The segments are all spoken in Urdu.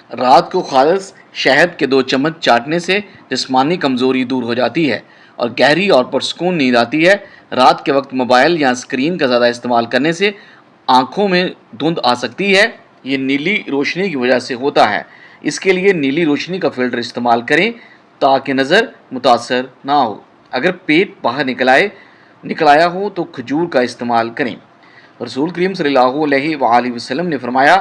رات کو خالص شہد کے 2 چمچ چاٹنے سے جسمانی کمزوری دور ہو جاتی ہے اور گہری اور پرسکون نیند آتی ہے۔ رات کے وقت موبائل یا اسکرین کا زیادہ استعمال کرنے سے آنکھوں میں دھند آ سکتی ہے۔ یہ نیلی روشنی کی وجہ سے ہوتا ہے۔ اس کے لیے نیلی روشنی کا فلٹر استعمال کریں تاکہ نظر متاثر نہ ہو۔ اگر پیٹ باہر نکل آیا ہو تو کھجور کا استعمال کریں۔ رسول کریم صلی اللہ علیہ وآلہ وسلم نے فرمایا،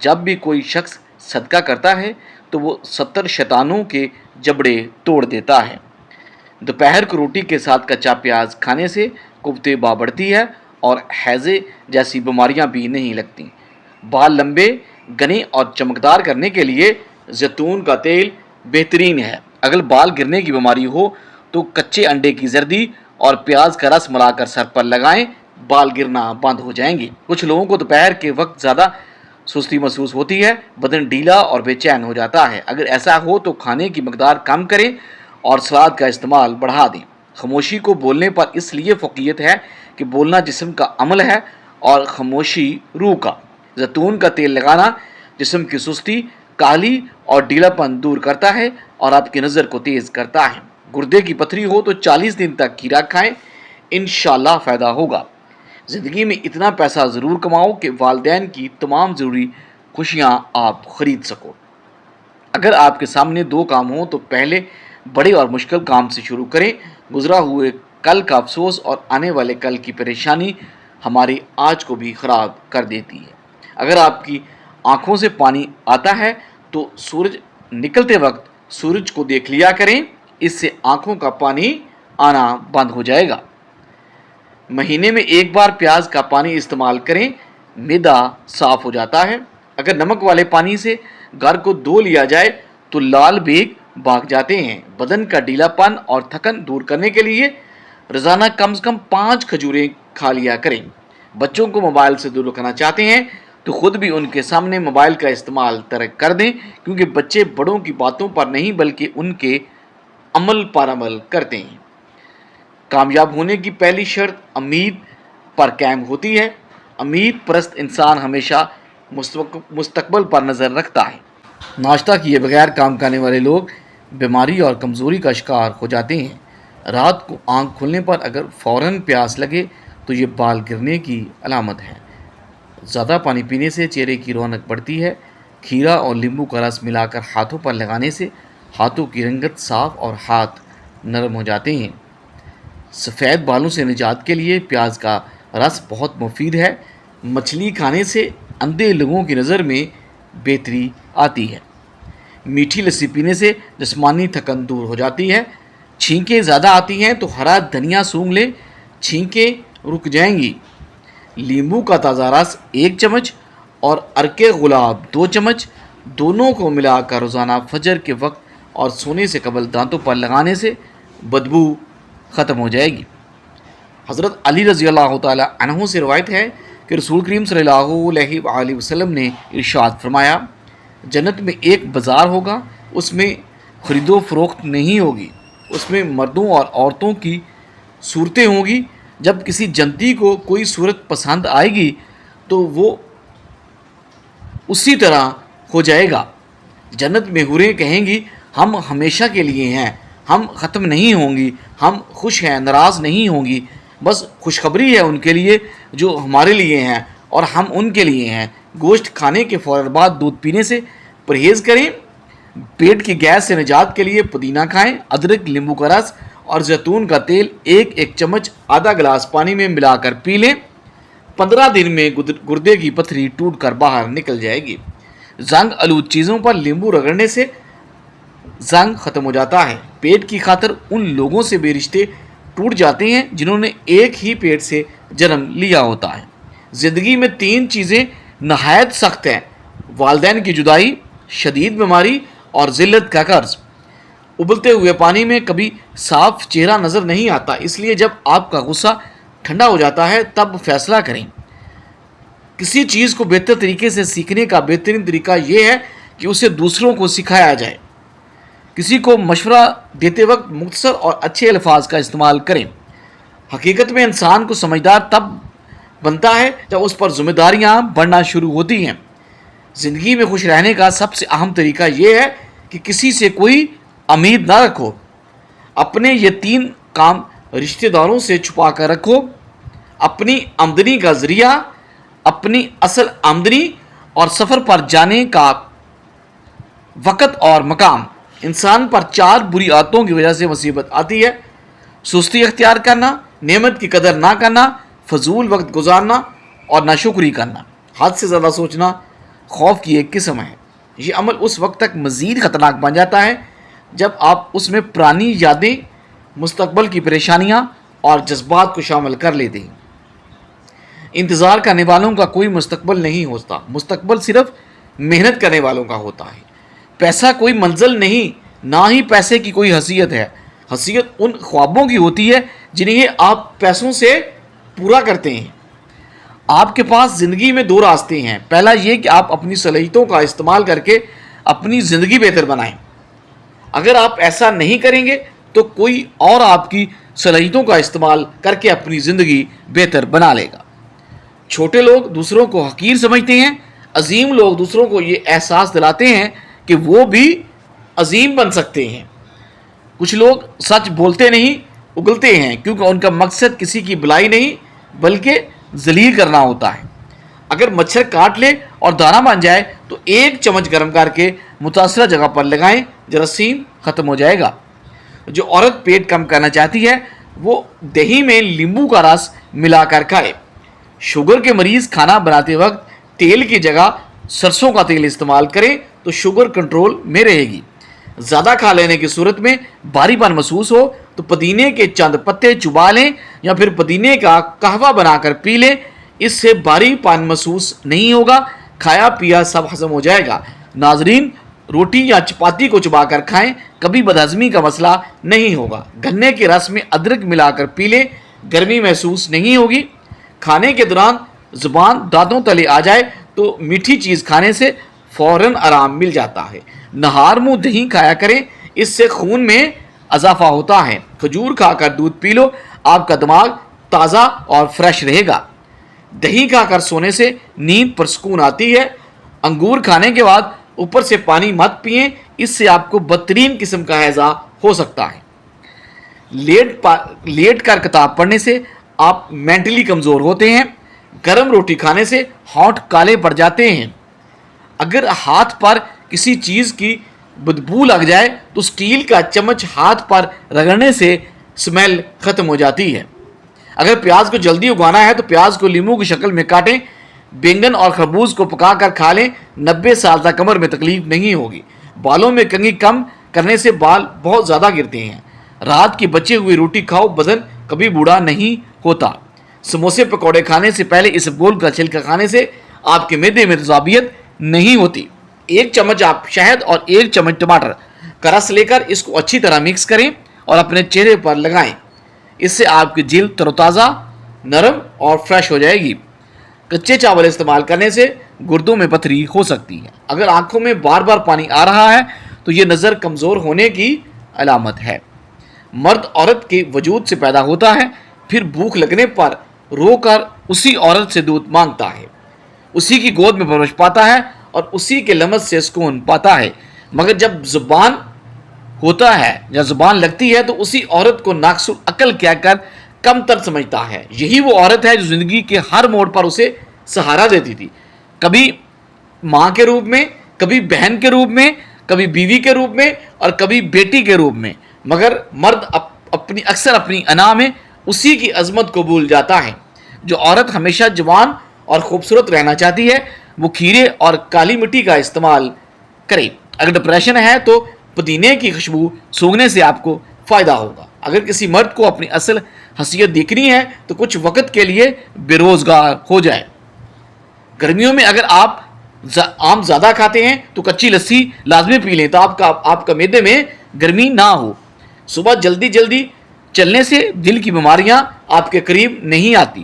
جب بھی کوئی شخص صدقہ کرتا ہے تو وہ 70 شیطانوں کے جبڑے توڑ دیتا ہے۔ دوپہر کو روٹی کے ساتھ کچا پیاز کھانے سے قوت باہ بڑھتی ہے اور ہیضے جیسی بیماریاں بھی نہیں لگتی۔ بال لمبے، گھنے اور چمکدار کرنے کے لیے زیتون کا تیل بہترین ہے۔ اگر بال گرنے کی بیماری ہو تو کچے انڈے کی زردی اور پیاز کا رس ملا کر سر پر لگائیں، بال گرنا بند ہو جائیں گے۔ کچھ لوگوں کو دوپہر کے وقت زیادہ سستی محسوس ہوتی ہے، بدن ڈھیلا اور بے چین ہو جاتا ہے۔ اگر ایسا ہو تو کھانے کی مقدار کم کریں اور سلاد کا استعمال بڑھا دیں۔ خاموشی کو بولنے پر اس لیے فوقیت ہے کہ بولنا جسم کا عمل ہے اور خاموشی روح کا۔ زیتون کا تیل لگانا جسم کی سستی، کاہلی اور ڈھیلا پن دور کرتا ہے اور آپ کی نظر کو تیز کرتا ہے۔ گردے کی پتھری ہو تو 40 دن تک کھیرا کھائیں، انشاءاللہ فائدہ ہوگا۔ زندگی میں اتنا پیسہ ضرور کماؤ کہ والدین کی تمام ضروری خوشیاں آپ خرید سکو۔ اگر آپ کے سامنے 2 کام ہوں تو پہلے بڑے اور مشکل کام سے شروع کریں۔ گزرا ہوئے کل کا افسوس اور آنے والے کل کی پریشانی ہمارے آج کو بھی خراب کر دیتی ہے۔ اگر آپ کی آنکھوں سے پانی آتا ہے تو سورج نکلتے وقت سورج کو دیکھ لیا کریں، اس سے آنکھوں کا پانی آنا بند ہو جائے گا۔ مہینے میں 1 بار پیاز کا پانی استعمال کریں، معدہ صاف ہو جاتا ہے۔ اگر نمک والے پانی سے گھر کو دھو لیا جائے تو لال بیگ بھاگ جاتے ہیں۔ بدن کا ڈھیلا پن اور تھکن دور کرنے کے لیے روزانہ کم از کم 5 کھجوریں کھا لیا کریں۔ بچوں کو موبائل سے دور رکھنا چاہتے ہیں تو خود بھی ان کے سامنے موبائل کا استعمال ترک کر دیں، کیونکہ بچے بڑوں کی باتوں پر نہیں بلکہ ان کے عمل پر عمل کرتے ہیں۔ کامیاب ہونے کی پہلی شرط امید پر قائم ہوتی ہے۔ امید پرست انسان ہمیشہ مستقبل پر نظر رکھتا ہے۔ ناشتہ کیے بغیر کام کرنے والے لوگ بیماری اور کمزوری کا شکار ہو جاتے ہیں۔ رات کو آنکھ کھلنے پر اگر فوراً پیاس لگے تو یہ بال گرنے کی علامت ہے۔ زیادہ پانی پینے سے چہرے کی رونق بڑھتی ہے۔ کھیرا اور لیمبو کا رس ملا کر ہاتھوں پر لگانے سے ہاتھوں کی رنگت صاف اور ہاتھ نرم ہو جاتے ہیں۔ سفید بالوں سے نجات کے لیے پیاز کا رس بہت مفید ہے۔ مچھلی کھانے سے اندھے لوگوں کی نظر میں بہتری آتی ہے۔ میٹھی لسی پینے سے جسمانی تھکن دور ہو جاتی ہے۔ چھینکیں زیادہ آتی ہیں تو ہرا دھنیا سونگھ لیں، چھینکیں رک جائیں گی۔ لیمبو کا تازہ رس 1 چمچ اور عرق گلاب 2 چمچ دونوں کو ملا کر روزانہ فجر کے وقت اور سونے سے قبل دانتوں پر لگانے سے بدبو ختم ہو جائے گی۔ حضرت علی رضی اللہ تعالی عنہ سے روایت ہے کہ رسول کریم صلی اللہ علیہ وآلہ وسلم نے ارشاد فرمایا، جنت میں ایک بازار ہوگا، اس میں خرید و فروخت نہیں ہوگی، اس میں مردوں اور عورتوں کی صورتیں ہوں گی۔ جب کسی جنتی کو کوئی صورت پسند آئے گی تو وہ اسی طرح ہو جائے گا۔ جنت میں حوریں کہیں گی، ہم ہمیشہ کے لیے ہیں، ہم ختم نہیں ہوں گی، ہم خوش ہیں، ناراض نہیں ہوں گی۔ بس خوشخبری ہے ان کے لیے جو ہمارے لیے ہیں اور ہم ان کے لیے ہیں۔ گوشت کھانے کے فوراً بعد دودھ پینے سے پرہیز کریں۔ پیٹ کی گیس سے نجات کے لیے پودینہ کھائیں۔ ادرک، لیمبو کا رس اور زیتون کا تیل 1 چمچ آدھا گلاس پانی میں ملا کر پی لیں۔ 15 دن میں گردے کی پتھری ٹوٹ کر باہر نکل جائے گی۔ زنگ آلود چیزوں پر لیمبو رگڑنے سے زنگ ختم ہو جاتا ہے۔ پیٹ کی خاطر ان لوگوں سے بھی رشتے ٹوٹ جاتے ہیں جنہوں نے ایک ہی پیٹ سے جنم لیا ہوتا ہے۔ زندگی میں 3 چیزیں نہایت سخت ہیں: والدین کی جدائی، شدید بیماری اور ذلت کا قرض۔ ابلتے ہوئے پانی میں کبھی صاف چہرہ نظر نہیں آتا، اس لیے جب آپ کا غصہ ٹھنڈا ہو جاتا ہے تب فیصلہ کریں۔ کسی چیز کو بہتر طریقے سے سیکھنے کا بہترین طریقہ یہ ہے کہ اسے دوسروں کو سکھایا جائے۔ کسی کو مشورہ دیتے وقت مختصر اور اچھے الفاظ کا استعمال کریں۔ حقیقت میں انسان کو سمجھدار تب بنتا ہے جب اس پر ذمہ داریاں بڑھنا شروع ہوتی ہیں۔ زندگی میں خوش رہنے کا سب سے اہم طریقہ یہ ہے کہ کسی سے کوئی امید نہ رکھو. اپنے یہ 3 کام رشتہ داروں سے چھپا کر رکھو: اپنی آمدنی کا ذریعہ، اپنی اصل آمدنی، اور سفر پر جانے کا وقت اور مقام. انسان پر 4 بری عادتوں کی وجہ سے مصیبت آتی ہے: سستی اختیار کرنا، نعمت کی قدر نہ کرنا، فضول وقت گزارنا، اور ناشکری کرنا. حد سے زیادہ سوچنا خوف کی ایک قسم ہے. یہ عمل اس وقت تک مزید خطرناک بن جاتا ہے جب آپ اس میں پرانی یادیں، مستقبل کی پریشانیاں اور جذبات کو شامل کر لیتے ہیں. انتظار کرنے والوں کا کوئی مستقبل نہیں ہوتا، مستقبل صرف محنت کرنے والوں کا ہوتا ہے. پیسہ کوئی منزل نہیں، نہ ہی پیسے کی کوئی حیثیت ہے. حیثیت ان خوابوں کی ہوتی ہے جنہیں آپ پیسوں سے پورا کرتے ہیں. آپ کے پاس زندگی میں 2 راستے ہیں. پہلا یہ کہ آپ اپنی صلاحیتوں کا استعمال کر کے اپنی زندگی بہتر بنائیں. اگر آپ ایسا نہیں کریں گے تو کوئی اور آپ کی صلاحیتوں کا استعمال کر کے اپنی زندگی بہتر بنا لے گا. چھوٹے لوگ دوسروں کو حقیر سمجھتے ہیں، عظیم لوگ دوسروں کو یہ احساس دلاتے ہیں کہ وہ بھی عظیم بن سکتے ہیں. کچھ لوگ سچ بولتے نہیں، اگلتے ہیں، کیونکہ ان کا مقصد کسی کی بلائی نہیں بلکہ ذلیل کرنا ہوتا ہے. اگر مچھر کاٹ لے اور دانہ بن جائے تو 1 چمچ گرم کر کے متاثرہ جگہ پر لگائیں، جراثیم ختم ہو جائے گا. جو عورت پیٹ کم کرنا چاہتی ہے وہ دہی میں لیمبو کا رس ملا کر کھائے. شوگر کے مریض کھانا بناتے وقت تیل کی جگہ سرسوں کا تیل استعمال کریں تو شوگر کنٹرول میں رہے گی. زیادہ کھا لینے کی صورت میں بھاری پن محسوس ہو تو پودینے کے چند پتے چبا لیں یا پھر پودینے کا قہوہ بنا کر پی لیں. اس سے بھاری پن محسوس نہیں ہوگا، کھایا پیا سب ہضم ہو جائے گا. ناظرین، روٹی یا چپاتی کو چبا کر کھائیں، کبھی بدہضمی کا مسئلہ نہیں ہوگا. گنے کے رس میں ادرک ملا کر پی لیں، گرمی محسوس نہیں ہوگی. کھانے کے دوران زبان دانتوں تلے آ جائے تو میٹھی چیز کھانے سے فوراً آرام مل جاتا ہے. نہار منہ دہی کھایا کریں، اس سے خون میں اضافہ ہوتا ہے. کھجور کھا کر دودھ پی لو، آپ کا دماغ تازہ اور فریش رہے گا. دہی کھا کر سونے سے نیند پرسکون آتی ہے. انگور کھانے کے بعد اوپر سے پانی مت پئیں، اس سے آپ کو بدترین قسم کا ہیضہ ہو سکتا ہے. لیٹ کر کتاب پڑھنے سے آپ مینٹلی کمزور ہوتے ہیں. گرم روٹی کھانے سے ہونٹ کالے پڑ جاتے ہیں. اگر ہاتھ پر کسی چیز کی بدبو لگ جائے تو سٹیل کا چمچ ہاتھ پر رگڑنے سے سمیل ختم ہو جاتی ہے. اگر پیاز کو جلدی اگانا ہے تو پیاز کو لیموں کی شکل میں کاٹیں. بینگن اور خربوز کو پکا کر کھا لیں، 90 سال تک کمر میں تکلیف نہیں ہوگی. بالوں میں کنگھی کم کرنے سے بال بہت زیادہ گرتے ہیں. رات کی بچی ہوئی روٹی کھاؤ، بدن کبھی بوڑھا نہیں ہوتا. سموسے پکوڑے کھانے سے پہلے اس بول کا چھلکا کھانے سے آپ کے معدے میں تذابیت نہیں ہوتی. 1 چمچ آپ شہد اور 1 چمچ ٹماٹر کا رس لے کر اس کو اچھی طرح مکس کریں اور اپنے چہرے پر لگائیں. اس سے آپ کی جلد تر و تازہ، نرم اور فریش ہو جائے گی. کچے چاول استعمال کرنے سے گردوں میں پتھری ہو سکتی ہے. اگر آنکھوں میں بار بار پانی آ رہا ہے تو یہ نظر کمزور ہونے کی علامت ہے. مرد عورت کے وجود سے پیدا ہوتا ہے، پھر بھوک لگنے پر رو کر اسی عورت سے دودھ مانگتا ہے، اسی کی گود میں پرورش پاتا ہے اور اسی کے لمس سے سکون پاتا ہے. مگر جب زبان ہوتا ہے یا زبان لگتی ہے تو اسی عورت کو ناقص العقل کہہ کر کم تر سمجھتا ہے. یہی وہ عورت ہے جو زندگی کے ہر موڑ پر اسے سہارا دیتی تھی، کبھی ماں کے روپ میں، کبھی بہن کے روپ میں، کبھی بیوی کے روپ میں اور کبھی بیٹی کے روپ میں. مگر مرد اکثر اپنی انا میں اسی کی عظمت کو بھول جاتا ہے. جو عورت ہمیشہ جوان اور خوبصورت رہنا چاہتی ہے وہ کھیرے اور کالی مٹی کا استعمال کرے. اگر ڈپریشن ہے تو پودینے کی خوشبو سونگھنے سے آپ کو فائدہ ہوگا. اگر کسی مرد کو اپنی اصل حیثیت دیکھنی ہے تو کچھ وقت کے لیے بے روزگار ہو جائے. گرمیوں میں اگر آپ آم زیادہ کھاتے ہیں تو کچی لسی لازمی پی لیں تو آپ کا معدے میں گرمی نہ ہو. صبح جلدی چلنے سے دل کی بیماریاں آپ کے قریب نہیں آتی.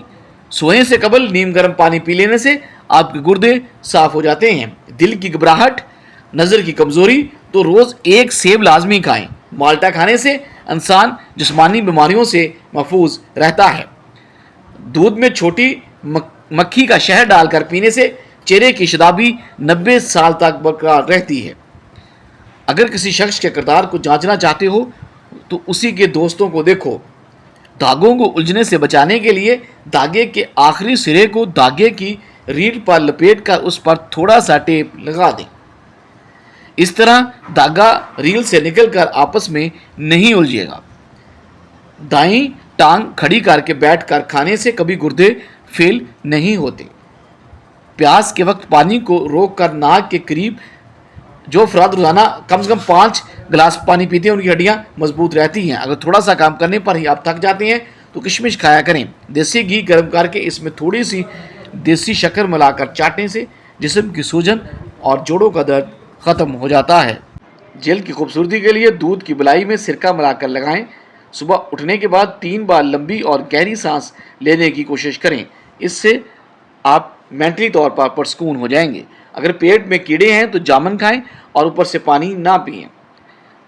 سونے سے قبل نیم گرم پانی پی لینے سے آپ کے گردے صاف ہو جاتے ہیں. دل کی گھبراہٹ، نظر کی کمزوری تو روز 1 سیب لازمی کھائیں. مالٹا کھانے سے انسان جسمانی بیماریوں سے محفوظ رہتا ہے. دودھ میں چھوٹی مکھی کا شہد ڈال کر پینے سے چہرے کی شادابی 90 سال تک برقرار رہتی ہے۔ اگر کسی شخص کے کردار کو جانچنا چاہتے ہو تو اسی کے دوستوں کو دیکھو۔ دھاگوں کو الجھنے سے بچانے کے لیے دھاگے کے آخری سرے کو دھاگے کی ریڑھ پر لپیٹ کر اس پر تھوڑا سا ٹیپ لگا دیں۔ اس طرح دھاگا ریل سے نکل کر آپس میں نہیں الجھے گا۔ دائیں ٹانگ کھڑی کر کے بیٹھ کر کھانے سے کبھی گردے فیل نہیں ہوتے۔ پیاس کے وقت پانی کو روک کر ناک کے قریب جو افراد روزانہ کم سے کم 5 گلاس پانی پیتے ہیں ان کی ہڈیاں مضبوط رہتی ہیں۔ اگر تھوڑا سا کام کرنے پر ہی آپ تھک جاتے ہیں تو کشمش کھایا کریں۔ دیسی گھی گرم کر کے اس میں تھوڑی سی دیسی شکر ملا کر چاٹنے سے جسم کی سوجن اور جوڑوں کا درد ختم ہو جاتا ہے۔ جلد کی خوبصورتی کے لیے دودھ کی بلائی میں سرکہ ملا کر لگائیں۔ صبح اٹھنے کے بعد 3 بار لمبی اور گہری سانس لینے کی کوشش کریں۔ اس سے آپ مینٹلی طور پر پرسکون ہو جائیں گے۔ اگر پیٹ میں کیڑے ہیں تو جامن کھائیں اور اوپر سے پانی نہ پئیں۔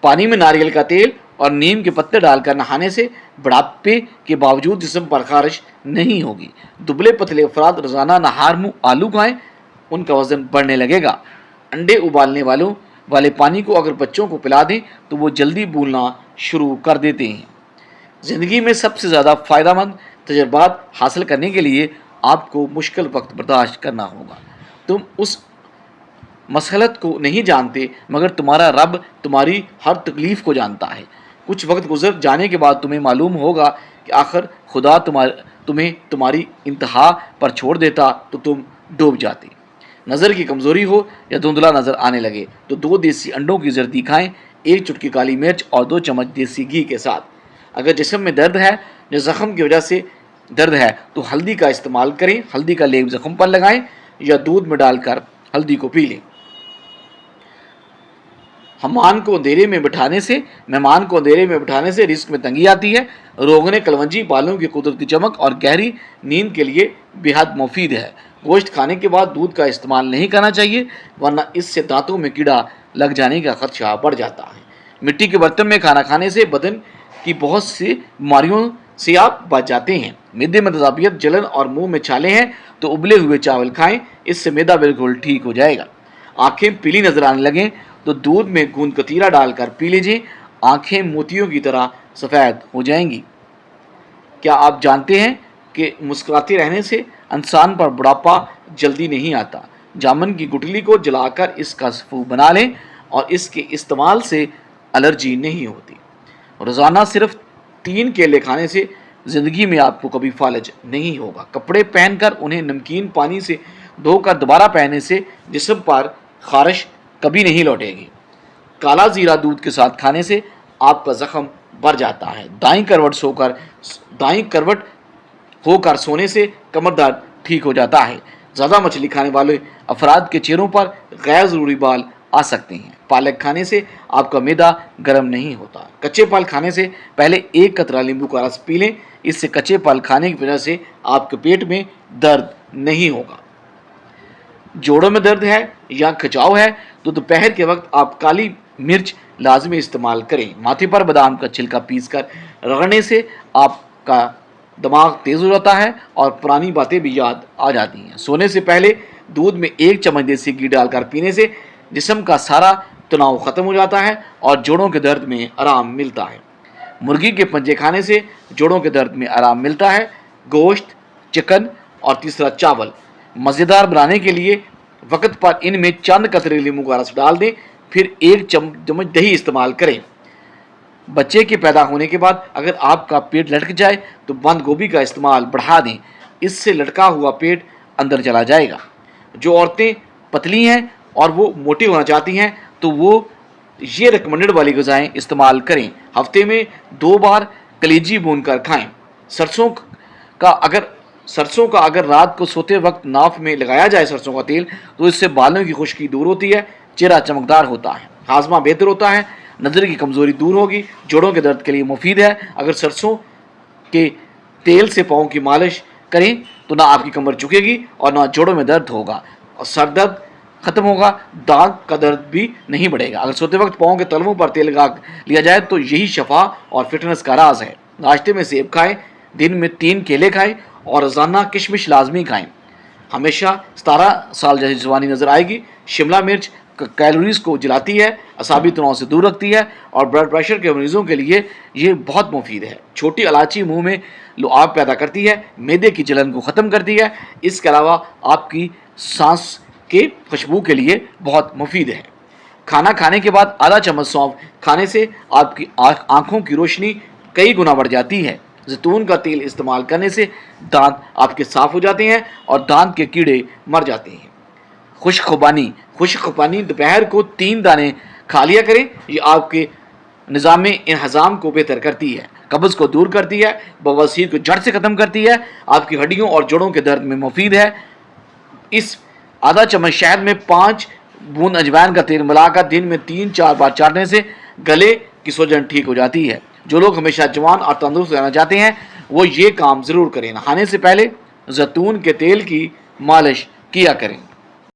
پانی میں ناریل کا تیل اور نیم کے پتے ڈال کر نہانے سے بڑھاپے کے باوجود جسم پر خارش نہیں ہوگی۔ دبلے پتلے افراد روزانہ نہار منہ آلو کھائیں، ان کا وزن بڑھنے لگے گا۔ انڈے ابالنے والے پانی کو اگر بچوں کو پلا دیں تو وہ جلدی بھولنا شروع کر دیتے ہیں۔ زندگی میں سب سے زیادہ فائدہ مند تجربات حاصل کرنے کے لیے آپ کو مشکل وقت برداشت کرنا ہوگا۔ تم اس مسلحت کو نہیں جانتے مگر تمہارا رب تمہاری ہر تکلیف کو جانتا ہے۔ کچھ وقت گزر جانے کے بعد تمہیں معلوم ہوگا کہ آخر خدا تمہیں تمہاری انتہا پر چھوڑ دیتا تو تم ڈوب جاتے۔ نظر کی کمزوری ہو یا دھندلا نظر آنے لگے تو 2 دیسی انڈوں کی زردی کھائیں، 1 چٹکی کالی مرچ اور 2 چمچ دیسی گھی کے ساتھ۔ اگر جسم میں درد ہے یا زخم کی وجہ سے درد ہے تو ہلدی کا استعمال کریں۔ ہلدی کا لیپ زخم پر لگائیں یا دودھ میں ڈال کر ہلدی کو پی لیں۔ مہمان کو اندھیرے میں بٹھانے سے رزق میں تنگی آتی ہے۔ روغن کلونجی بالوں کی قدرتی چمک اور گہری نیند کے لیے بے حد مفید ہے۔ گوشت کھانے کے بعد دودھ کا استعمال نہیں کرنا چاہیے ورنہ اس سے دانتوں میں کیڑا لگ جانے کا خدشہ بڑھ جاتا ہے۔ مٹی کے برتن میں کھانا کھانے سے بدن کی بہت سی بیماریوں سے آپ بچ جاتے ہیں۔ معدے میں تذابیت، جلن اور منہ میں چھالے ہیں تو ابلے ہوئے چاول کھائیں، اس سے معدہ بالکل ٹھیک ہو جائے گا۔ آنکھیں پیلی نظر آنے لگیں تو دودھ میں گوند کتیرا ڈال کر پی لیجیے، آنکھیں موتیوں کی طرح سفید ہو جائیں گی۔ کیا آپ جانتے ہیں کہ مسکراتے رہنے سے انسان پر بڑھاپا جلدی نہیں آتا؟ جامن کی گٹلی کو جلا کر اس کا سفو بنا لیں اور اس کے استعمال سے الرجی نہیں ہوتی۔ روزانہ صرف 3 کیلے کھانے سے زندگی میں آپ کو کبھی فالج نہیں ہوگا۔ کپڑے پہن کر انہیں نمکین پانی سے دھو کر دوبارہ پہننے سے جسم پر خارش کبھی نہیں لوٹے گی۔ کالا زیرہ دودھ کے ساتھ کھانے سے آپ کا زخم بھر جاتا ہے۔ دائیں کروٹ ہو کر سونے سے کمر درد ٹھیک ہو جاتا ہے۔ زیادہ مچھلی کھانے والے افراد کے چہروں پر غیر ضروری بال آ سکتے ہیں۔ پالک کھانے سے آپ کا معدہ گرم نہیں ہوتا۔ کچے پھل کھانے سے پہلے 1 قطرہ لیمبو کا رس پی لیں، اس سے کچے پھل کھانے کی وجہ سے آپ کے پیٹ میں درد نہیں ہوگا۔ جوڑوں میں درد ہے یا کھچاؤ ہے تو دوپہر کے وقت آپ کالی مرچ لازمی استعمال کریں۔ ماتھے پر بادام کا چھلکا پیس کر رگڑنے سے آپ کا دماغ تیز ہو جاتا ہے اور پرانی باتیں بھی یاد آ جاتی ہیں۔ سونے سے پہلے دودھ میں 1 چمچ دیسی گھی ڈال کر پینے سے جسم کا سارا تناؤ ختم ہو جاتا ہے اور جوڑوں کے درد میں آرام ملتا ہے۔ مرغی کے پنجے کھانے سے جوڑوں کے درد میں آرام ملتا ہے۔ گوشت، چکن اور تیسرا چاول مزیدار بنانے کے لیے وقت پر ان میں چند قطرے لیموں کا رس ڈال دیں، پھر 1 چمچ دہی استعمال کریں۔ بچے کے پیدا ہونے کے بعد اگر آپ کا پیٹ لٹک جائے تو بند گوبھی کا استعمال بڑھا دیں، اس سے لٹکا ہوا پیٹ اندر چلا جائے گا۔ جو عورتیں پتلی ہیں اور وہ موٹی ہونا چاہتی ہیں تو وہ یہ ریکمنڈڈ والی غذائیں استعمال کریں۔ ہفتے میں 2 بار کلیجی بھون کر کھائیں۔ سرسوں کا اگر رات کو سوتے وقت ناف میں لگایا جائے سرسوں کا تیل تو اس سے بالوں کی خشکی دور ہوتی ہے، چہرہ چمکدار ہوتا ہے، ہاضمہ بہتر ہوتا ہے، نظر کی کمزوری دور ہوگی، جوڑوں کے درد کے لیے مفید ہے۔ اگر سرسوں کے تیل سے پاؤں کی مالش کریں تو نہ آپ کی کمر جھکے گی اور نہ جوڑوں میں درد ہوگا اور سر درد ختم ہوگا، داغ کا درد بھی نہیں بڑھے گا۔ اگر سوتے وقت پاؤں کے تلووں پر تیل لگا لیا جائے تو یہی شفا اور فٹنس کا راز ہے۔ ناشتے میں سیب کھائیں، دن میں 3 کیلے کھائیں اور روزانہ کشمش لازمی کھائیں۔ ہمیشہ 17 سال جیسی جوانی نظر آئے گی۔ شملہ مرچ کیلوریز کو جلاتی ہے، اعصابی تناؤ سے دور رکھتی ہے اور بلڈ پریشر کے مریضوں کے لیے یہ بہت مفید ہے۔ چھوٹی الائچی منہ میں لعاب پیدا کرتی ہے، معدے کی جلن کو ختم کرتی ہے۔ اس کے علاوہ آپ کی سانس کے خوشبو کے لیے بہت مفید ہے۔ کھانا کھانے کے بعد آدھا چمچ سونف کھانے سے آپ کی آنکھوں کی روشنی کئی گنا بڑھ جاتی ہے۔ زیتون کا تیل استعمال کرنے سے دانت آپ کے صاف ہو جاتے ہیں اور دانت کے کیڑے مر جاتے ہیں۔ خشک خوبانی دوپہر کو 3 دانے کھا لیا کریں، یہ آپ کے نظام انہضام کو بہتر کرتی ہے، قبض کو دور کرتی ہے، بواسیر کو جڑ سے ختم کرتی ہے، آپ کی ہڈیوں اور جوڑوں کے درد میں مفید ہے۔ اس آدھا چمچ شہد میں 5 بوند اجوائن کا تیل ملا کر دن میں 3-4 بار چاٹنے سے گلے کی سوجن ٹھیک ہو جاتی ہے۔ جو لوگ ہمیشہ جوان اور تندرست رہنا چاہتے ہیں وہ یہ کام ضرور کریں۔ نہانے سے پہلے زیتون کے تیل کی مالش کیا کریں۔